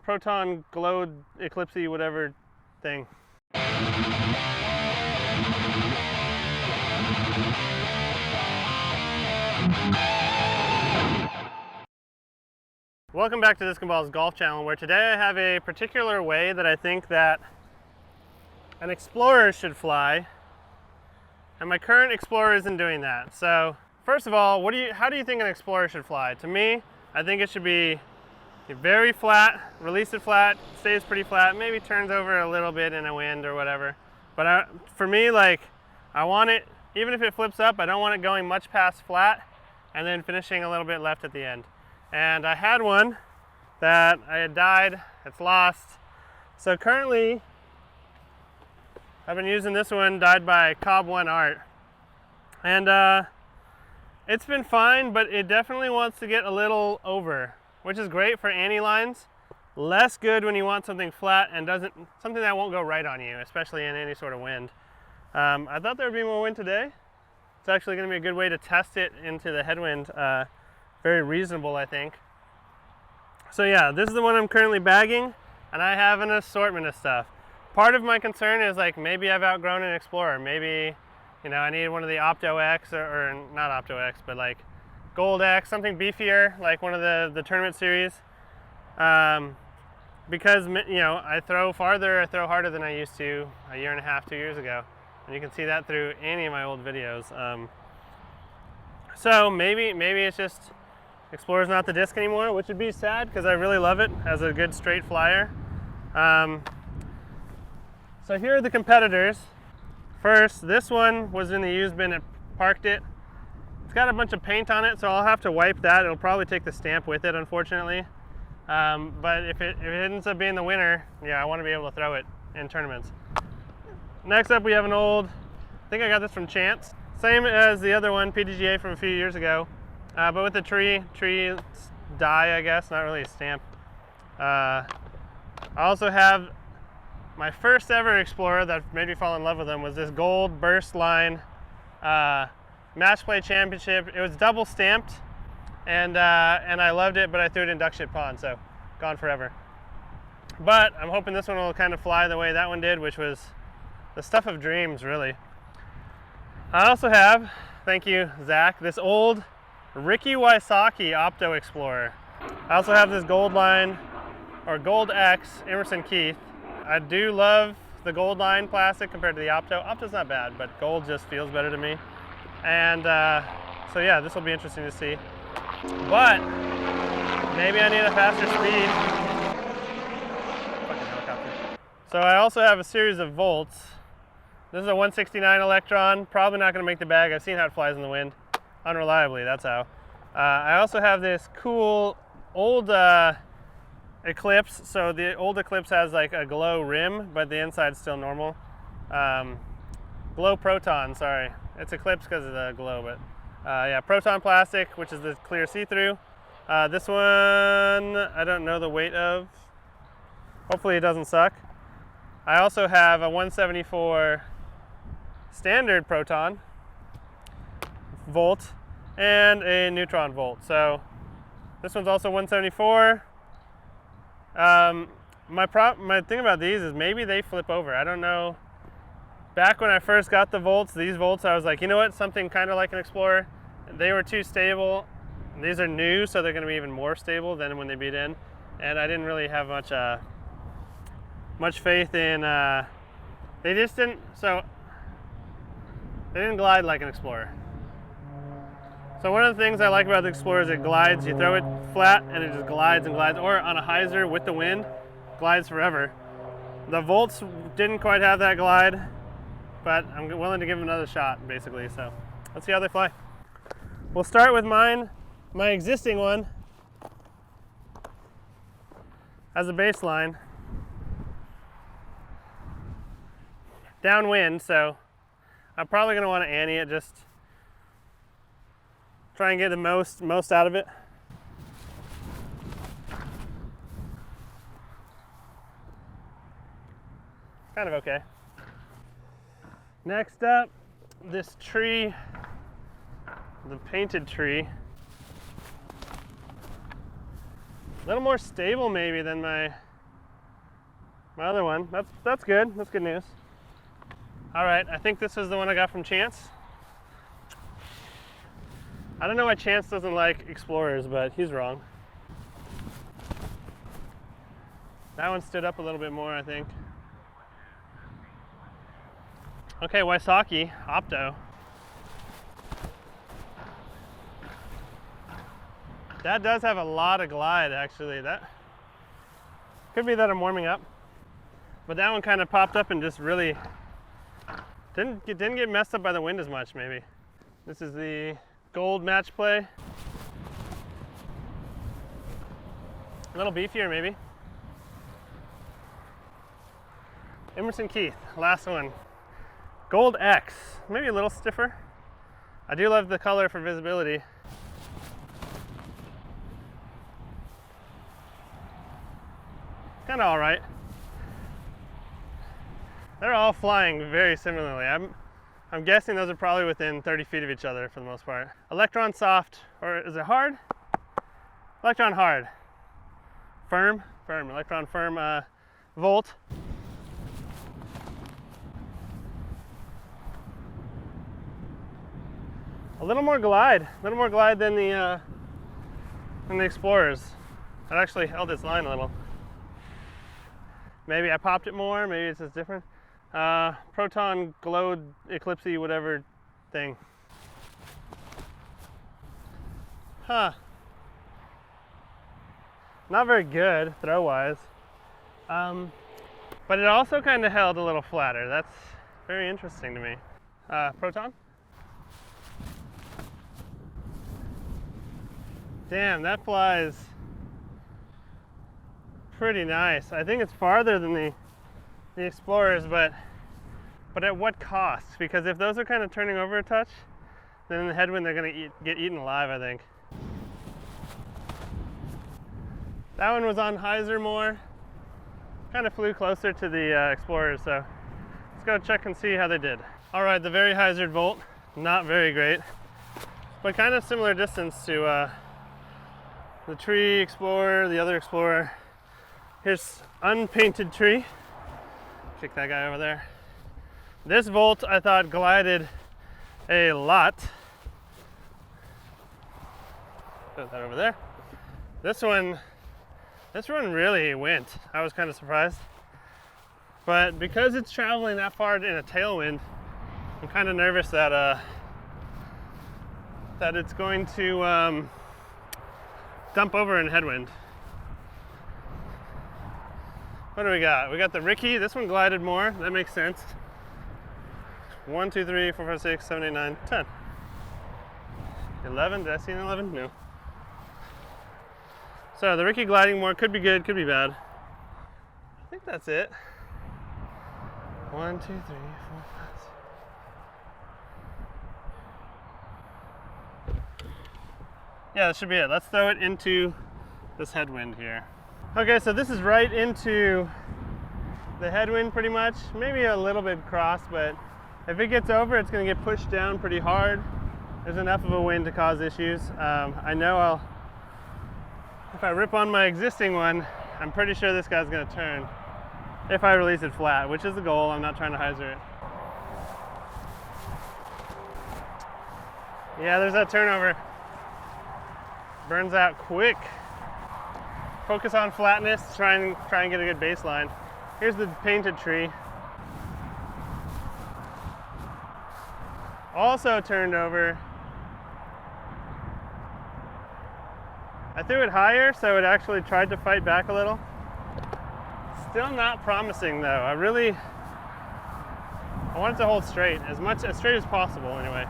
proton glow eclipsey whatever thing. Welcome back to Disc and Ball's Golf Channel, where today I have a particular way that I think that an Explorer should fly, and my current Explorer isn't doing that. So first of all, how do you think an Explorer should fly? To me, I think it should be very flat, release it flat, stays pretty flat, maybe turns over a little bit in a wind or whatever. But for me, like, I want it, even if it flips up, I don't want it going much past flat and then finishing a little bit left at the end. And I had one that I had died, it's lost. So currently, I've been using this one, dyed by Cobb One Art. And it's been fine, but it definitely wants to get a little over, which is great for anti-lines. Less good when you want something flat and something that won't go right on you, especially in any sort of wind. I thought there would be more wind today. It's actually going to be a good way to test it into the headwind. Very reasonable, I think. So yeah, this is the one I'm currently bagging, and I have an assortment of stuff. Part of my concern is, like, maybe I've outgrown an Explorer. Maybe, you know, I need one of the Opto X, or not Opto X, but like Gold X, something beefier, like one of the tournament series. Because, you know, I throw farther, I throw harder than I used to a year and a half, 2 years ago. And you can see that through any of my old videos. So maybe it's just Explorer's not the disc anymore, which would be sad because I really love it as a good straight flyer. So here are the competitors. First, this one was in the used bin. I parked it. It's got a bunch of paint on it, so I'll have to wipe that. It'll probably take the stamp with it, unfortunately. But if it ends up being the winner, yeah, I want to be able to throw it in tournaments. Next up, we have an old, I think I got this from Chance. Same as the other one, PDGA from a few years ago, but with the tree die, I guess, not really a stamp. I also have my first ever Explorer that made me fall in love with them was this gold burst line match play championship. It was double stamped, and I loved it, but I threw it in duck shit pond, so gone forever. But I'm hoping this one will kind of fly the way that one did, which was the stuff of dreams, really. I also have, thank you, Zach, this old Ricky Wysocki Opto Explorer. I also have this Gold Line, or Gold X Emerson Keith. I do love the Gold Line plastic compared to the Opto. Opto's not bad, but gold just feels better to me. And so yeah, this will be interesting to see. But maybe I need a faster speed. Fucking helicopter. So I also have a series of Volts. This is a 169 Electron, probably not going to make the bag. I've seen how it flies in the wind. Unreliably, that's how. I also have this cool old Eclipse. So the old Eclipse has like a glow rim, but the inside's still normal. Glow Proton, sorry. It's Eclipse because of the glow, but yeah, Proton plastic, which is the clear see-through. This one, I don't know the weight of. Hopefully it doesn't suck. I also have a 174 standard Proton volt and a neutron volt. So this one's also 174. My thing about these is maybe they flip over. I don't know. Back when I first got the volts, these volts, I was like, you know what, something kind of like an Explorer. They were too stable. These are new, so they're going to be even more stable than when they beat in. And I didn't really have much faith in. They just didn't. So they didn't glide like an Explorer. So one of the things I like about the Explorer is it glides. You throw it flat and it just glides and glides, or on a hyzer with the wind, glides forever. The Volts didn't quite have that glide, but I'm willing to give them another shot, basically. So let's see how they fly. We'll start with mine, my existing one, as a baseline. Downwind, so I'm probably going to want to ante it, just try and get the most out of it. Kind of okay. Next up, this tree, the painted tree. A little more stable maybe than my other one. That's good. That's good news. All right, I think this is the one I got from Chance. I don't know why Chance doesn't like Explorers, but he's wrong. That one stood up a little bit more, I think. Okay, Wysocki, Opto. That does have a lot of glide, actually. That could be that I'm warming up. But that one kind of popped up and just really didn't get messed up by the wind as much, maybe. This is the gold match play. A little beefier, maybe. Emerson Keith, last one. Gold X, maybe a little stiffer. I do love the color for visibility. Kind of all right. They're all flying very similarly. I'm guessing those are probably within 30 feet of each other for the most part. Electron soft, or is it hard? Electron hard. Firm, electron firm volt. A little more glide than the Explorers. It actually held its line a little. Maybe I popped it more, maybe it's just different. Proton glowed eclipsey whatever thing. Huh. Not very good throw wise. But it also kind of held a little flatter. That's very interesting to me. Proton? Damn, that flies pretty nice. I think it's farther than the Explorers, but at what cost? Because if those are kind of turning over a touch, then in the headwind they're going to get eaten alive, I think. That one was on hyzer more. Kind of flew closer to the Explorers, so let's go check and see how they did. All right, the very hyzered volt, not very great, but kind of similar distance to the tree Explorer, the other Explorer. Here's unpainted tree. Kick that guy over there. This volt I thought glided a lot. Put that over there. This one really went. I was kind of surprised. But because it's traveling that far in a tailwind, I'm kind of nervous that it's going to dump over in headwind. What do we got? We got the Ricky. This one glided more. That makes sense. 1, 2, 3, 4, 5, 6, 7, 8, 9, 10. 11. Did I see an 11? No. So the Ricky gliding more. Could be good, could be bad. I think that's it. 1, 2, 3, 4, 5. Yeah, that should be it. Let's throw it into this headwind here. Okay, so this is right into the headwind pretty much. Maybe a little bit cross, but if it gets over, it's going to get pushed down pretty hard. There's enough of a wind to cause issues. I know if I rip on my existing one, I'm pretty sure this guy's going to turn if I release it flat, which is the goal. I'm not trying to hyzer it. Yeah, there's that turnover. Burns out quick. Focus on flatness, try and get a good baseline. Here's the painted tree. Also turned over. I threw it higher, so it actually tried to fight back a little. Still not promising though. I want it to hold straight, as straight as possible anyway.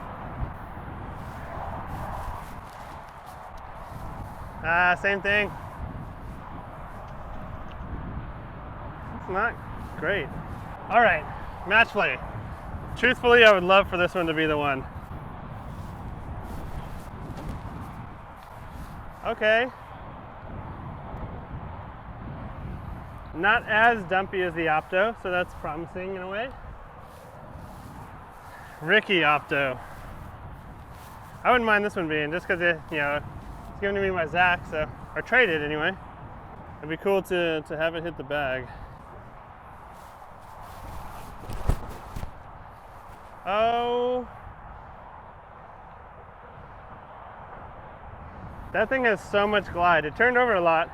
Same thing. It's not great. All right, match play. Truthfully, I would love for this one to be the one. Okay. Not as dumpy as the Opto, so that's promising in a way. Ricky Opto. I wouldn't mind this one being, just because it's giving me my Zach, so, or traded anyway. It'd be cool to have it hit the bag. Oh. That thing has so much glide. It turned over a lot,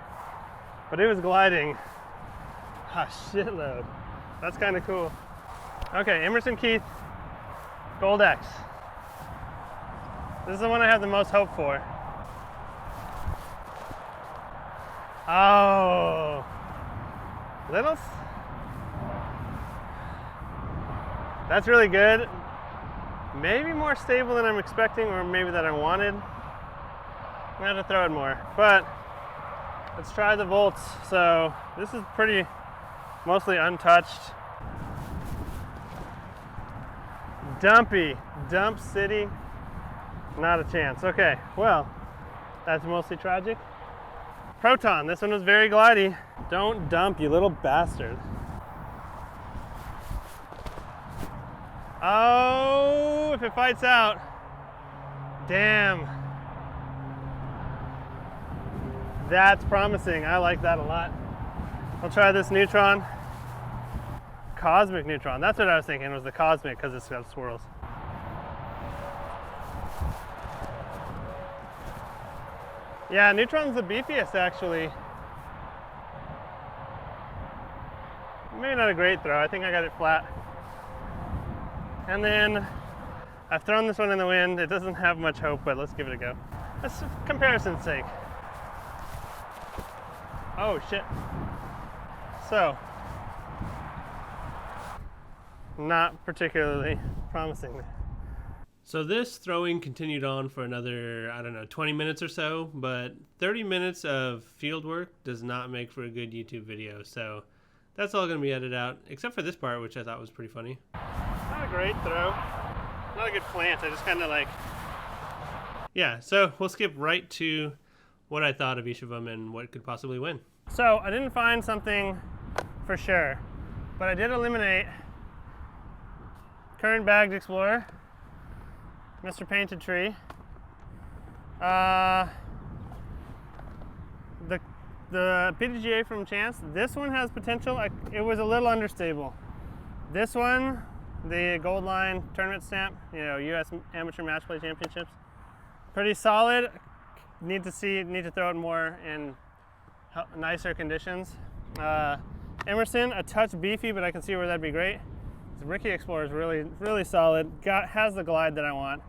but it was gliding a shitload. That's kind of cool. Okay, Emerson Keith Gold X. This is the one I have the most hope for. Oh, little. That's really good. Maybe more stable than I'm expecting, or maybe that I wanted. I'm gonna have to throw it more, but let's try the volts. So this is pretty mostly untouched. Dumpy, dump city, not a chance. Okay, well, that's mostly tragic. Proton, this one was very glidey. Don't dump, you little bastard. Oh, if it fights out, damn. That's promising. I like that a lot. I'll try this neutron. Cosmic neutron. That's what I was thinking, was the cosmic, because it's got swirls. Yeah, neutron's the beefiest, actually. Maybe not a great throw. I think I got it flat. And then I've thrown this one in the wind. It doesn't have much hope, but let's give it a go. That's for comparison's sake. Oh shit. So, not particularly promising. So this throwing continued on for another, I don't know, 20 minutes or so, but 30 minutes of field work does not make for a good YouTube video. So that's all going to be edited out, except for this part, which I thought was pretty funny. Not a great throw. Not a good plant. I just kind of like... Yeah, so we'll skip right to what I thought of each of them and what could possibly win. So I didn't find something for sure, but I did eliminate current bagged Explorer, Mr. Painted Tree, the PDGA from Chance. This one has potential. It was a little understable. This one, the Gold Line tournament stamp, you know, U.S. Amateur Match Play Championships, pretty solid. Need to throw it more in nicer conditions. Emerson, a touch beefy, but I can see where that'd be great. The Ricky Explorer is really solid. Has the glide that I want.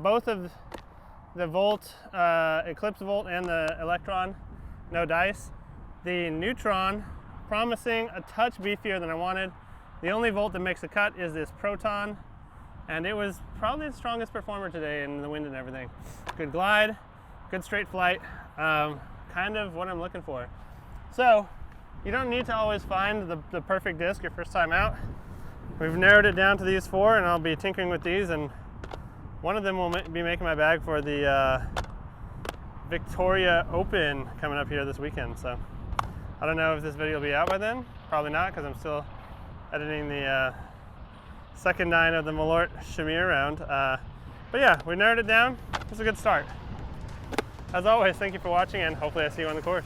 Both of the Volt, Eclipse Volt, and the Electron, no dice. The Neutron, promising, a touch beefier than I wanted. The only Volt that makes a cut is this Proton, and it was probably the strongest performer today in the wind and everything. Good glide, good straight flight, kind of what I'm looking for. So, you don't need to always find the perfect disc your first time out. We've narrowed it down to these four, and I'll be tinkering with these, and one of them will be making my bag for the Victoria Open coming up here this weekend. So I don't know if this video will be out by then. Probably not, because I'm still editing the second nine of the Malort Shamir round. But yeah, we narrowed it down. It's a good start. As always, thank you for watching, and hopefully I see you on the course.